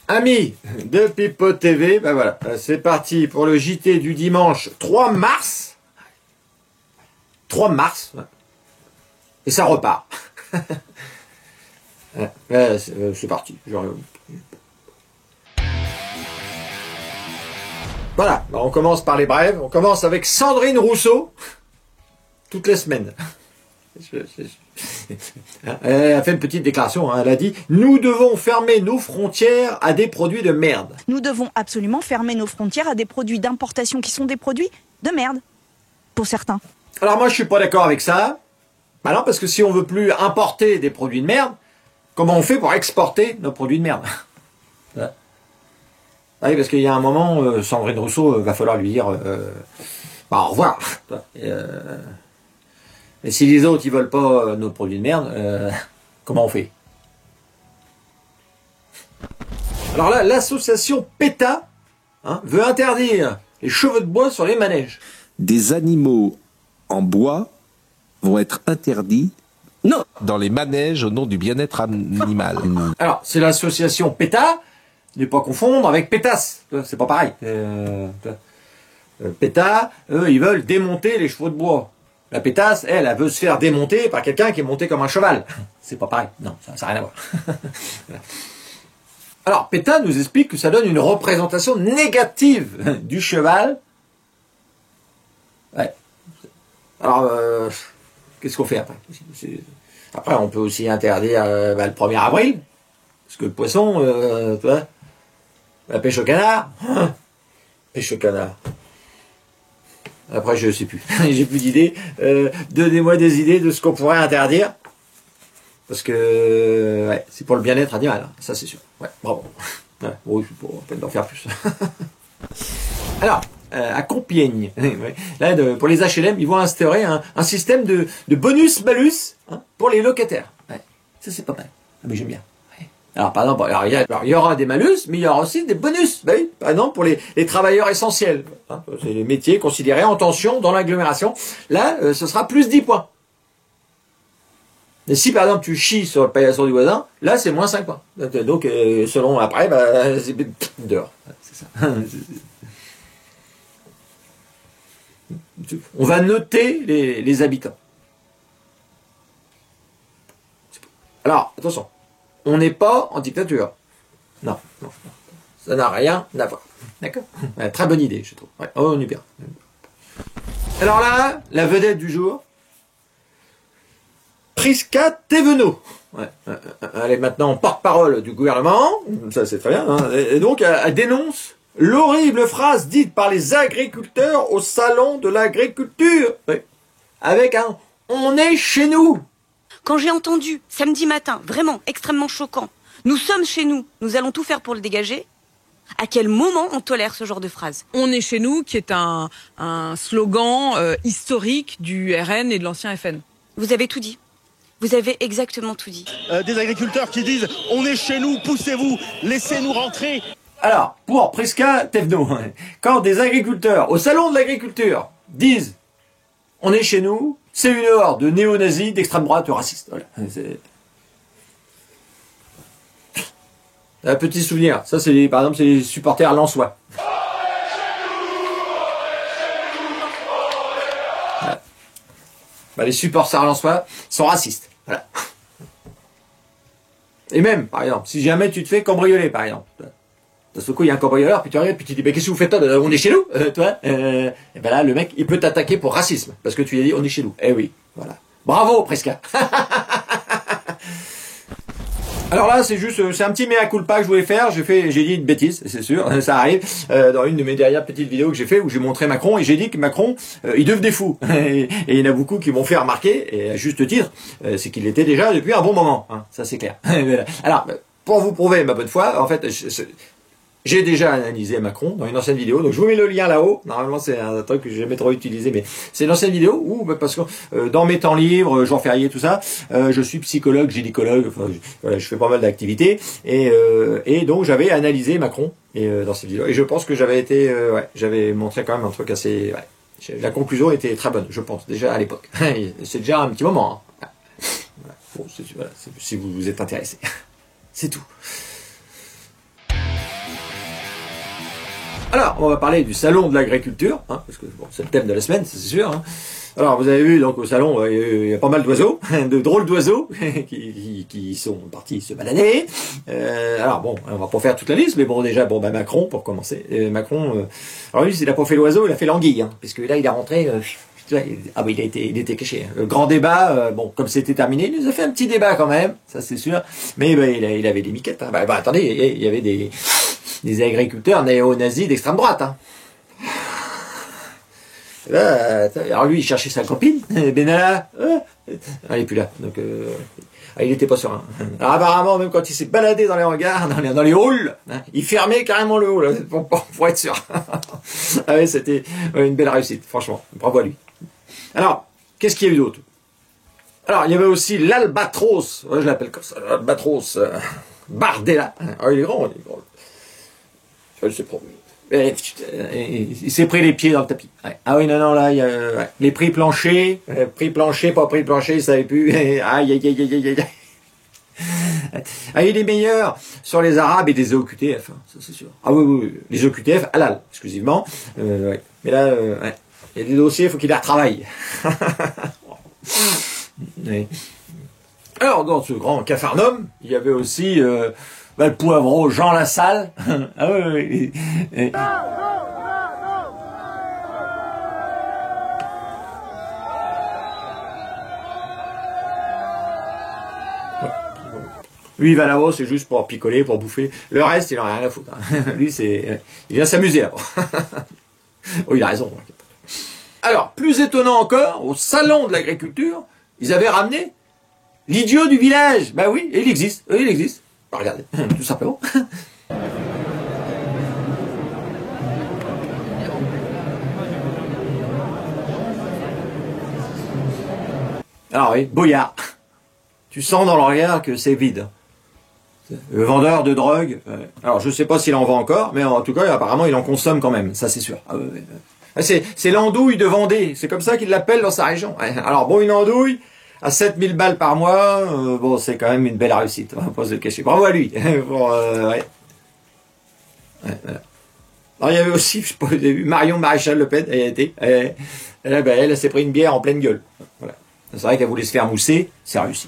Amis de Pipo TV, ben voilà, c'est parti pour le JT du dimanche 3 mars. 3 mars. Et ça repart. C'est parti. Voilà, on commence par les brèves. On commence avec Sandrine Rousseau. Toutes les semaines. Elle a fait une petite déclaration, hein. Elle a dit « Nous devons fermer nos frontières à des produits de merde. » Nous devons absolument fermer nos frontières à des produits d'importation qui sont des produits de merde, pour certains. Alors moi je suis pas d'accord avec ça. Bah non, parce que si on veut plus importer des produits de merde, comment on fait pour exporter nos produits de merde? Oui, parce qu'il y a un moment, Sandrine Rousseau, va falloir lui dire au revoir. Et si les autres ils veulent pas nos produits de merde, comment on fait? Alors là, l'association PETA veut interdire les cheveux de bois sur les manèges. Des animaux en bois vont être interdits dans les manèges au nom du bien-être animal. Alors, c'est l'association PETA, ne pas confondre avec pétasse, c'est pas pareil. PETA, eux, ils veulent démonter les chevaux de bois. La pétasse, elle veut se faire démonter par quelqu'un qui est monté comme un cheval. C'est pas pareil. Non, ça n'a rien à voir. Alors, PETA nous explique que ça donne une représentation négative du cheval. Ouais. Alors, qu'est-ce qu'on fait après? Après, on peut aussi interdire le 1er avril. Parce que le poisson, tu vois, la pêche au canard. Pêche au canard. Après, je sais plus. J'ai plus d'idées. Donnez-moi des idées de ce qu'on pourrait interdire. Parce que ouais, c'est pour le bien-être animal. Hein. Ça, c'est sûr. Ouais, bravo. Ouais, bon, je pas peine d'en faire plus. Alors, à Compiègne, là, pour les HLM, ils vont instaurer un système de bonus-malus pour les locataires. Ouais. Ça, c'est pas mal. Ah, mais j'aime bien. Alors, par exemple, il y aura des malus, mais il y aura aussi des bonus. Ben oui, par exemple, pour les travailleurs essentiels. C'est les métiers considérés en tension dans l'agglomération. Là, ce sera plus 10 points. Et si, par exemple, tu chies sur le paillasson du voisin, là, c'est moins 5 points. Donc, selon après, c'est dehors. C'est ça. On va noter les habitants. Alors, attention. On n'est pas en dictature. Non. Ça n'a rien à voir. D'accord? Très bonne idée, je trouve. Ouais. Oh, on est bien. Alors là, la vedette du jour, Prisca Thévenot. Ouais. Elle est maintenant porte-parole du gouvernement. Ça, c'est très bien. Hein. Et donc, elle dénonce l'horrible phrase dite par les agriculteurs au salon de l'agriculture. Ouais. Avec un « on est chez nous ». Quand j'ai entendu, samedi matin, vraiment extrêmement choquant, nous sommes chez nous, nous allons tout faire pour le dégager, à quel moment on tolère ce genre de phrase? On est chez nous, qui est un slogan historique du RN et de l'ancien FN. Vous avez tout dit. Vous avez exactement tout dit. Des agriculteurs qui disent « on est chez nous, poussez-vous, laissez-nous rentrer ». Alors, pour Prisca Thévenot, quand des agriculteurs au salon de l'agriculture disent « on est chez nous », c'est une horde de néo-nazis, d'extrême droite, de racistes. Voilà. Un petit souvenir. Ça, c'est par exemple, c'est les supporters lensois. Voilà. Les supporters lensois sont racistes. Voilà. Et même, par exemple, si jamais tu te fais cambrioler, par exemple. D'un seul coup, il y a un cambrioleur, puis tu arrives, puis tu dis, mais qu'est-ce que vous faites là? On est chez nous, toi. Et ben là, le mec, il peut t'attaquer pour racisme, parce que tu lui as dit, on est chez nous. Eh oui, voilà. Bravo, Prisca. Alors là, c'est un petit mea culpa que je voulais faire. J'ai dit une bêtise, c'est sûr, ça arrive, dans une de mes dernières petites vidéos que j'ai fait, où j'ai montré Macron, et j'ai dit que Macron, il devenait fou. Et il y en a beaucoup qui m'ont fait remarquer, et à juste titre, c'est qu'il l'était déjà depuis un bon moment, hein, ça c'est clair. Alors, pour vous prouver ma bonne foi, en fait, j'ai déjà analysé Macron dans une ancienne vidéo, donc je vous mets le lien là-haut. Normalement, c'est un truc que j'ai jamais trop utilisé, mais c'est une ancienne vidéo où, parce que dans mes temps libres, jour férié, tout ça, je suis psychologue, gynécologue, enfin, je fais pas mal d'activités, et donc j'avais analysé Macron dans cette vidéo, et je pense que j'avais montré quand même un truc assez. Ouais, la conclusion était très bonne, je pense, déjà à l'époque. C'est déjà un petit moment. Hein. Bon, voilà, si vous vous êtes intéressé. C'est tout. Alors, on va parler du salon de l'agriculture, hein, parce que bon, c'est le thème de la semaine, c'est sûr. Hein. Alors, vous avez vu, donc au salon, il y a pas mal d'oiseaux, de drôles d'oiseaux, qui sont partis se balader. Alors bon, on va pas faire toute la liste, mais bon, déjà, Macron, pour commencer. Macron, alors lui, il a pas fait l'oiseau, il a fait l'anguille, hein, puisque là, il est rentré... il était caché. Hein. Le grand débat, comme c'était terminé, il nous a fait un petit débat quand même, ça c'est sûr. Mais il avait des miquettes. Hein. Attendez, il y avait des agriculteurs néo-nazis d'extrême droite. Hein. Là, alors lui, il cherchait sa copine, Benalla. Elle est plus là, donc il était pas serein. Alors apparemment, même quand il s'est baladé dans les hangars, dans les halls, hein, il fermait carrément le hall pour être sûr. Ah ouais, c'était une belle réussite, franchement. Bravo à lui. Alors, qu'est-ce qu'il y a eu d'autre? Alors, il y avait aussi l'albatros, je l'appelle comme ça, l'albatros Bardella. Ah, il est grand. Je sais pas. Il s'est pris les pieds dans le tapis. Ouais. Ah oui, non, là, il y a les prix planchers, pas prix plancher, il savait plus. Aïe. Ah, il est meilleur sur les Arabes et des OQTF, hein, ça c'est sûr. Ah oui, les OQTF, halal, exclusivement. Ouais. Mais là, il y a des dossiers, il faut qu'il les retravaille. Ouais. Alors, dans ce grand Capharnaüm, il y avait aussi le poivreau Jean Lassalle. Ah oui. Lui, il va là-haut, c'est juste pour picoler, pour bouffer. Le reste, il en a rien à foutre. Hein. Lui, il vient s'amuser là-bas. Oh, il a raison. Alors, plus étonnant encore, au salon de l'agriculture, ils avaient ramené l'idiot du village. Ben oui, il existe. Oui, il existe. Ben, regardez, tout simplement. Alors oui, Boyard. Tu sens dans le regard que c'est vide. Le vendeur de drogue, alors je sais pas s'il en vend encore, mais en tout cas, apparemment, il en consomme quand même, ça c'est sûr. C'est l'andouille de Vendée, c'est comme ça qu'il l'appelle dans sa région. Alors bon, une andouille à 7000 balles par mois, c'est quand même une belle réussite, on va pas se le cacher. Bravo à lui. Voilà. Alors il y avait aussi, je sais pas, vous avez vu, Marion Maréchal Le Pen, elle s'est pris une bière en pleine gueule. Voilà. C'est vrai qu'elle voulait se faire mousser, c'est réussi.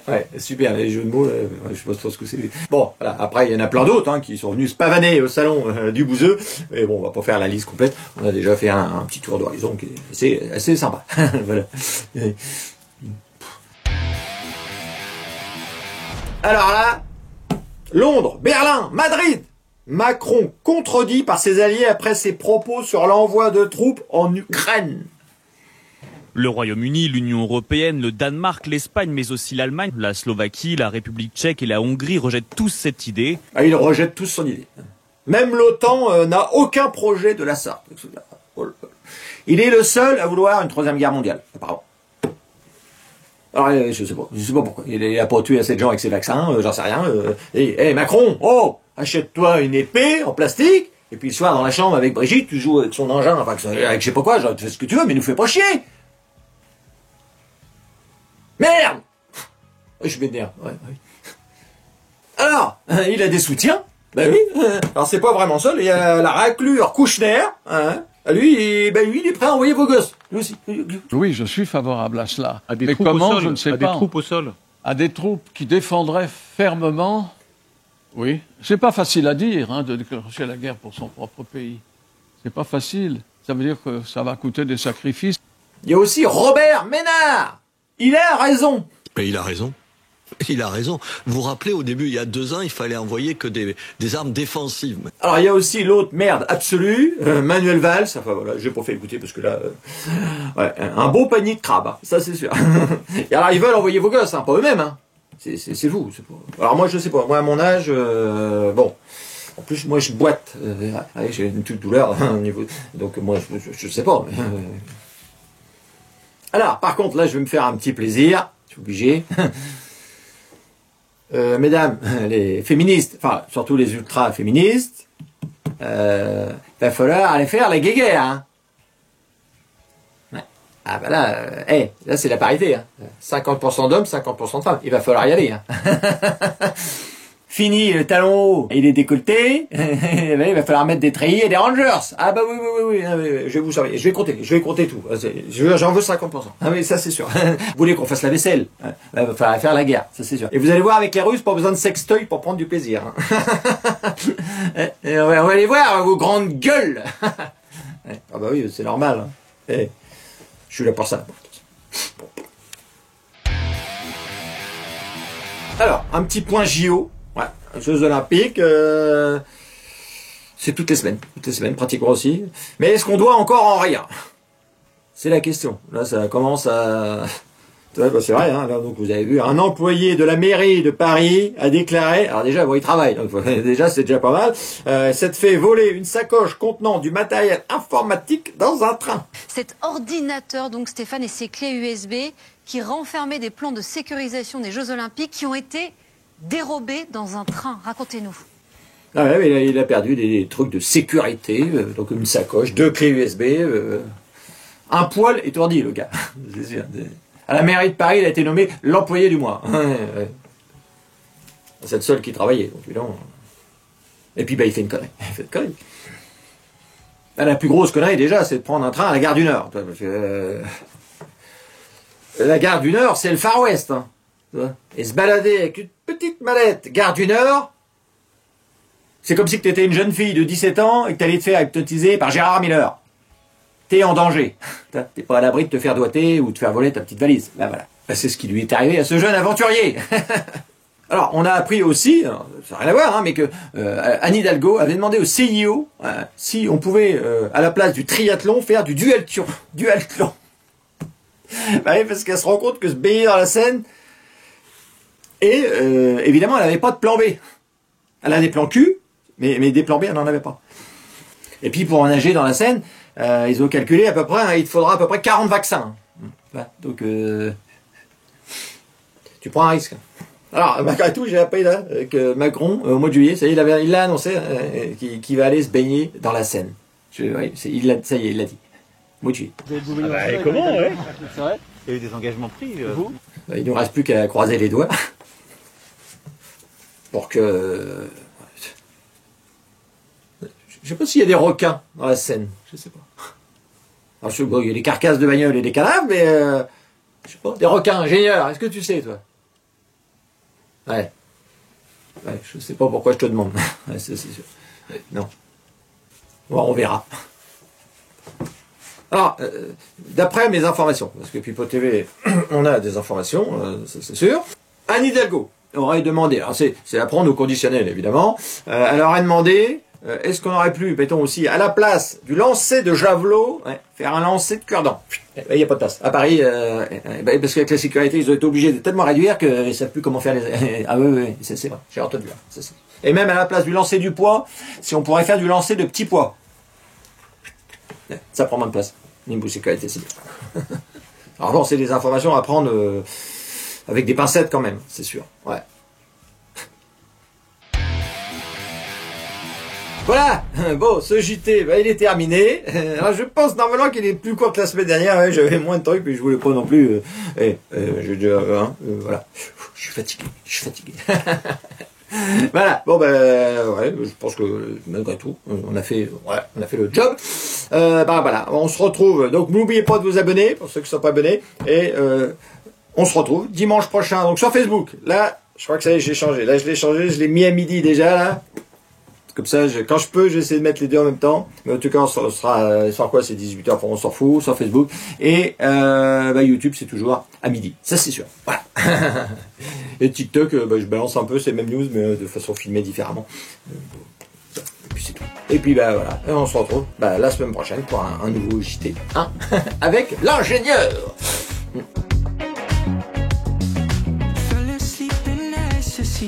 Ouais, super, les jeux de mots, je sais pas trop ce que c'est. Bon, voilà, après, il y en a plein d'autres hein, qui sont venus se pavaner au salon du Bouzeux. Mais bon, on va pas faire la liste complète. On a déjà fait un petit tour d'horizon qui est assez sympa. Voilà. Alors là, Londres, Berlin, Madrid. Macron contredit par ses alliés après ses propos sur l'envoi de troupes en Ukraine. Le Royaume-Uni, l'Union européenne, le Danemark, l'Espagne, mais aussi l'Allemagne, la Slovaquie, la République tchèque et la Hongrie rejettent tous cette idée. Ah, ils rejettent tous son idée. Même l'OTAN n'a aucun projet de la sorte. Il est le seul à vouloir une troisième guerre mondiale, apparemment. Alors, je sais pas pourquoi. Il a pas tué assez de gens avec ses vaccins, j'en sais rien. Macron, achète-toi une épée en plastique, et puis le soir dans la chambre avec Brigitte, tu joues avec son engin, enfin, avec je sais pas quoi, genre, tu fais ce que tu veux, mais nous fais pas chier. Merde! Je m'énerve, ouais. Alors, il a des soutiens. Ben oui. Alors c'est pas vraiment seul, il y a la raclure Kouchner, hein. Lui, il est prêt à envoyer vos gosses. Lui aussi. Oui, je suis favorable à cela. À des mais troupes comment, au sol, je ne sais à pas. des troupes au sol. À des troupes qui défendraient fermement. Oui. C'est pas facile à dire, hein, de déclencher la guerre pour son propre pays. C'est pas facile. Ça veut dire que ça va coûter des sacrifices. Il y a aussi Robert Ménard. Il a raison. Mais il a raison. Il a raison. Vous vous rappelez, au début, il y a 2 ans, il fallait envoyer que des armes défensives. Alors, il y a aussi l'autre merde absolue, Manuel Valls. Enfin, voilà, j'ai pas fait écouter parce que là... un beau panier de crabes, hein, ça c'est sûr. Et alors, ils veulent envoyer vos gosses, hein, pas eux-mêmes. Hein. C'est vous. Pas... Alors, moi, je sais pas. Moi, à mon âge, bon... En plus, moi, je boite. J'ai une petite douleur au niveau... Donc, moi, je sais pas. Mais, Alors, par contre, là, je vais me faire un petit plaisir. Je suis obligé. Mesdames, les féministes, enfin, surtout les ultra-féministes, va falloir aller faire la guéguerre, hein. Ouais. Ah bah là, là c'est la parité. Hein. 50% d'hommes, 50% de femmes. Il va falloir y aller. Hein. Fini le talon haut, il est décolleté. Il va falloir mettre des treillis et des rangers. Ah bah oui. Je vais vous surveiller. Je vais compter tout. J'en veux 50%. Ah oui, ça c'est sûr. Vous voulez qu'on fasse la vaisselle? Il va falloir faire la guerre, ça c'est sûr. Et vous allez voir avec les Russes, pas besoin de sextoy pour prendre du plaisir. Hein. Et on va aller voir vos grandes gueules. Ah bah oui, c'est normal. Hein. Je suis là pour ça. Alors, un petit point JO. Ouais, Jeux Olympiques, c'est toutes les semaines pratiquement aussi. Mais est-ce qu'on doit encore en rien? C'est la question. Là, ça commence à... C'est vrai, hein, là, donc vous avez vu, un employé de la mairie de Paris a déclaré, alors déjà, bon, il travaille, donc déjà, c'est déjà pas mal, s'être fait voler une sacoche contenant du matériel informatique dans un train. Cet ordinateur, donc Stéphane, et ses clés USB qui renfermaient des plans de sécurisation des Jeux Olympiques qui ont été dérobé dans un train. Racontez-nous. Ah ouais, mais il a perdu des trucs de sécurité, donc une sacoche, 2 clés USB, un poil étourdi, le gars. C'est sûr. À la mairie de Paris, il a été nommé l'employé du mois. C'est le seul qui travaillait. Donc, évidemment. Et puis, il fait une connerie. La plus grosse connerie, déjà, c'est de prendre un train à la gare du Nord. Parce que, la gare du Nord, c'est le Far West. Hein. Et se balader avec une petite mallette gare du Nord, c'est comme si tu étais une jeune fille de 17 ans et que tu allais te faire hypnotiser par Gérard Miller. T'es en danger. T'es pas à l'abri de te faire doigter ou de faire voler ta petite valise. Là, voilà. C'est ce qui lui est arrivé à ce jeune aventurier. Alors, on a appris aussi, ça n'a rien à voir, hein, mais que Anne Hidalgo avait demandé au CIO si on pouvait, à la place du triathlon, faire du duathlon. Oui, parce qu'elle se rend compte que se baigner dans la Seine, et évidemment, elle n'avait pas de plan B. Elle a des plans Q, mais des plans B, elle n'en avait pas. Et puis, pour nager dans la Seine, ils ont calculé à peu près, il te faudra à peu près 40 vaccins. Donc, tu prends un risque. Alors, malgré tout, j'ai appris là que Macron, au mois de juillet, ça y est, il l'a annoncé, qu'il va aller se baigner dans la Seine. Ça y est, il l'a dit. Mois de juillet. Et comment, ouais? C'est vrai? Il y a eu des engagements pris. Il nous reste plus qu'à croiser les doigts. Pour que... Je sais pas s'il y a des requins dans la Seine. Je sais pas. Alors, il y a des carcasses de bagnoles et des cadavres, mais... je sais pas. Des requins, ingénieur. Est-ce que tu sais, toi? Ouais, je sais pas pourquoi je te demande. Ouais, c'est sûr. Ouais, non. Bon, on verra. Alors, d'après mes informations, parce que Pipo TV, on a des informations, c'est sûr. Anne Hidalgo aurait demandé, alors c'est à prendre au conditionnel évidemment, elle aurait demandé, est-ce qu'on aurait pu, mettons aussi, à la place du lancer de javelot, faire un lancer de cure-dent. Il n'y a pas de place. À Paris, parce qu'avec la sécurité, ils ont été obligés de tellement réduire qu'ils ne savent plus comment faire les... Ah oui, c'est vrai, j'ai entendu là. Et même à la place du lancer du poids, si on pourrait faire du lancer de petits poids. Ça prend moins de place. Niveau sécurité, c'est bien. Alors bon, c'est des informations à prendre avec des pincettes quand même, c'est sûr. Ouais. Voilà, bon, ce JT, il est terminé. Alors, je pense normalement qu'il est plus court que la semaine dernière. Ouais, j'avais moins de trucs, puis je voulais pas non plus. Voilà, je suis fatigué. Voilà, bon ouais, je pense que malgré tout, on a fait le job. Voilà, on se retrouve. Donc n'oubliez pas de vous abonner pour ceux qui ne sont pas abonnés. Et on se retrouve dimanche prochain. Donc sur Facebook. Là, je crois que ça y est, j'ai changé. Là, je l'ai changé, je l'ai mis à midi déjà là. Comme ça, quand je peux, j'essaie de mettre les deux en même temps. Mais en tout cas, ce sera quoi, c'est 18h, enfin, on s'en fout, sur Facebook. Et YouTube, c'est toujours à midi. Ça, c'est sûr. Voilà. Et TikTok, je balance un peu ces mêmes news, mais de façon filmée différemment. Et puis c'est tout. Et puis voilà, et on se retrouve la semaine prochaine pour un nouveau JT. Avec l'ingénieur. Fell asleep in ecstasy.